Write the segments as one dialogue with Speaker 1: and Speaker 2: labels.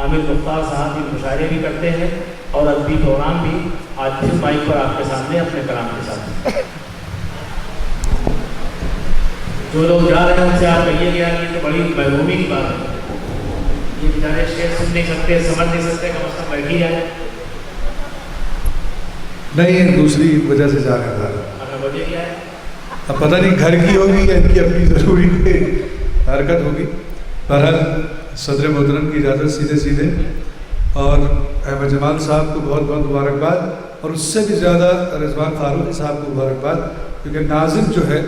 Speaker 1: عامر مختار صاحب بھی مشاعرے بھی کرتے ہیں اور ادبی پروگرام بھی. آج پھر مائک پر آپ کے سامنے اپنے کلام کے ساتھ. جو لوگ جا رہے ہیں ان سے آپ کہیے گا کہ یہ تو بڑی محرومی کی بات ہے, یہ بیچارے شعر سن نہیں سکتے, سمجھ نہیں سکتے, کم از کم بیٹھ ہی جائیں.
Speaker 2: نہیں, دوسری وجہ سے جا رہا تھا.
Speaker 1: اگر وجہ کیا ہے
Speaker 2: اب پتہ نہیں گھر کی ہوگی یا ان کی اپنی ضروری کوئی حرکت ہوگی. بہرحال صدر محترم کی اجازت سیدھے اور احمد جمال صاحب کو بہت بہت مبارکباد, اور اس سے بھی زیادہ رضوان فاروقی صاحب کو مبارکباد, کیونکہ ناظم جو ہے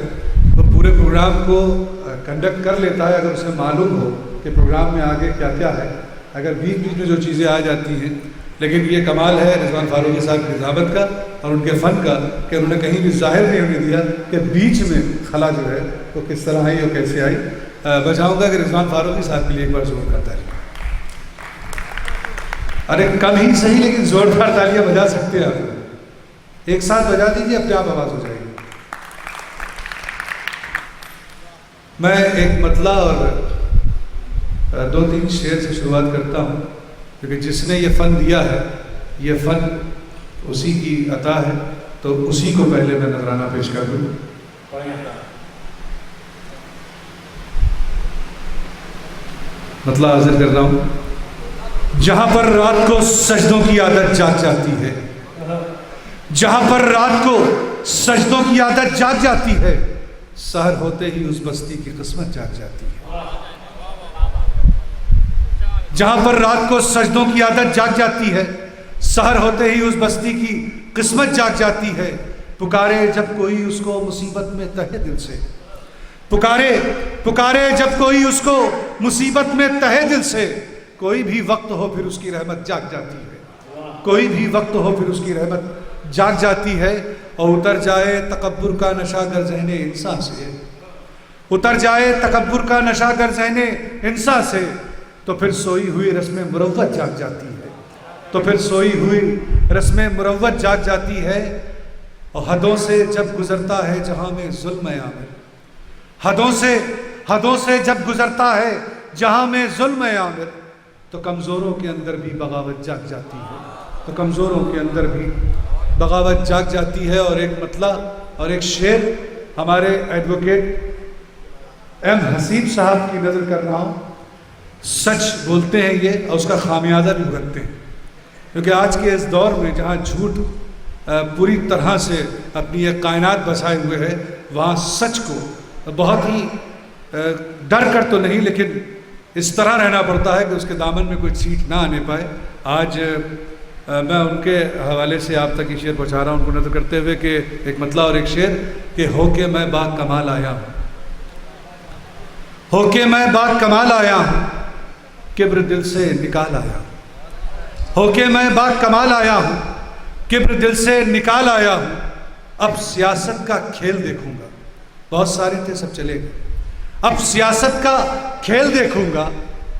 Speaker 2: وہ پورے پروگرام کو کنڈکٹ کر لیتا ہے اگر اسے معلوم ہو کہ پروگرام میں آگے کیا کیا ہے. اگر بیچ بیچ میں جو چیزیں آ جاتی ہیں, لیکن یہ کمال ہے رضوان فاروقی صاحب کی نظامت کا اور ان کے فن کا کہ انہوں نے کہیں بھی ظاہر نہیں ہونے دیا کہ بیچ میں خلا جو ہے وہ کس طرح آئی اور کیسے آئی. میں چاہوں گا کہ رضوان فاروقی صاحب کے لیے ایک بار زور کا تالیاں. ارے کم ہی صحیح لیکن زوردار تالیاں بجا سکتے ہیں آپ. ایک ساتھ بجا دیجیے, اپنے آپ آواز ہو جائے گی. میں ایک مطلع اور 2-3 شعر سے شروعات کرتا ہوں, کیونکہ جس نے یہ فن دیا ہے یہ فن اسی کی عطا ہے, تو اسی کو پہلے میں نذرانہ پیش کر دوں. مطلع حاضر کر رہا ہوں. جہاں پر رات کو سجدوں کی عادت جاگ جاتی ہے, جہاں پر رات کو سجدوں کی عادت جاگ جاتی ہے, سحر ہوتے ہی اس بستی کی قسمت جاگ جاتی ہے. جہاں پر رات کو سجدوں کی عادت جاگ جاتی ہے, سحر ہوتے ہی اس بستی کی قسمت جاگ جاتی ہے. پکارے جب کوئی اس کو مصیبت میں تہہ دل سے, پکارے جب کوئی اس کو مصیبت میں تہہ دل سے, کوئی بھی وقت ہو پھر اس کی رحمت جاگ جاتی ہے, کوئی بھی وقت ہو پھر اس کی رحمت جاگ جاتی ہے. اور اتر جائے تکبر کا نشہ گر ذہن انسان سے, اتر جائے تکبر کا نشہ گر ذہن انسان سے, تو پھر سوئی ہوئی رسم مروت جاگ جاتی ہے, تو پھر سوئی ہوئی رسم مروت جاگ جاتی ہے. اور حدوں سے جب گزرتا ہے جہاں میں ظلم عامر, حدوں سے جب گزرتا ہے جہاں میں ظلم عامر, تو کمزوروں کے اندر بھی بغاوت جاگ جاتی ہے, تو کمزوروں کے اندر بھی بغاوت جاگ جاتی ہے. اور ایک مطلع اور ایک شعر ہمارے ایڈوکیٹ ایم حسیب صاحب کی نظر کر رہا ہوں. سچ بولتے ہیں یہ اور اس کا خامیازہ بھی بھگتتے ہیں, کیونکہ آج کے اس دور میں جہاں جھوٹ پوری طرح سے اپنی ایک کائنات بسائے ہوئے ہے, وہاں سچ کو بہت ہی ڈر کر تو نہیں لیکن اس طرح رہنا پڑتا ہے کہ اس کے دامن میں کوئی چیٹ نہ آنے پائے. آج میں ان کے حوالے سے آپ تک یہ شعر پہنچا رہا ہوں, ان کو نظر کرتے ہوئے کہ ایک مطلع اور ایک شعر کہ ہو کے میں با کمال آیا ہوں, ہو کے میں با کمال آیا ہوں, کبر دل سے نکال آیا ہوں, ہو کے میں با کمال آیا ہوں, کبر دل سے نکال آیا ہوں. اب سیاست کا کھیل دیکھوں گا, بہت سارے تھے سب چلے گئے, اب سیاست کا کھیل دیکھوں گا,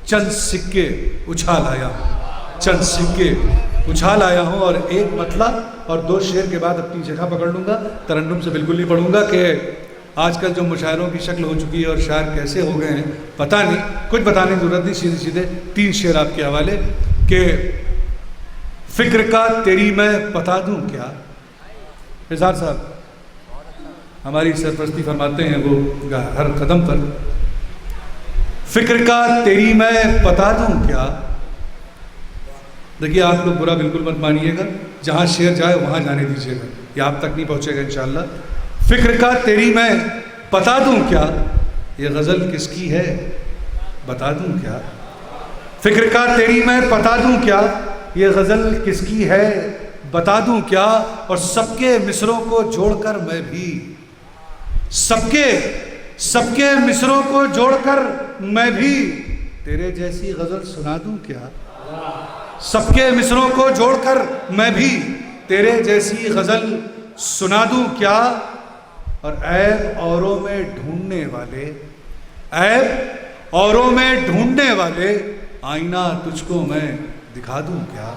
Speaker 2: چند سکے اچھال آیا ہوں, چند سکے اچھال آیا ہوں. اور ایک مطلع اور 2 شعر کے بعد اپنی جگہ پکڑ لوں گا, ترنم سے بالکل نہیں پڑھوں گا کہ آج کل جو مشاعروں کی شکل ہو چکی ہے اور شاعر کیسے ہو گئے ہیں پتہ نہیں, کچھ بتانے کی ضرورت نہیں, سیدھے 3 شعر آپ کے حوالے کہ فکر کا تیری میں بتا دوں کیا. اظہار صاحب ہماری سرپرستی فرماتے ہیں وہ ہر قدم پر, فکر کا تیری میں بتا دوں کیا. دیکھیے آپ لوگ برا بالکل مت مانیے گا, جہاں شعر جائے وہاں جانے دیجیے گا, یہ آپ تک نہیں پہنچے گا انشاءاللہ. فکر کا تیری میں بتا دوں کیا, یہ غزل کس کی ہے بتا دوں کیا. فکر کا تیری میں بتا دوں کیا, یہ غزل کس کی ہے بتا دوں کیا. اور سب کے مصروں کو جوڑ کر میں بھی, سب کے مصروں کو جوڑ کر میں بھی تیرے جیسی غزل سنا دوں کیا. سب کے مصروں کو جوڑ کر میں بھی تیرے جیسی غزل سنا دوں کیا. اور عیب اوروں میں ڈھونڈنے والے, عیب اوروں میں ڈھونڈنے والے, آئینہ تجھ کو میں دکھا دوں کیا.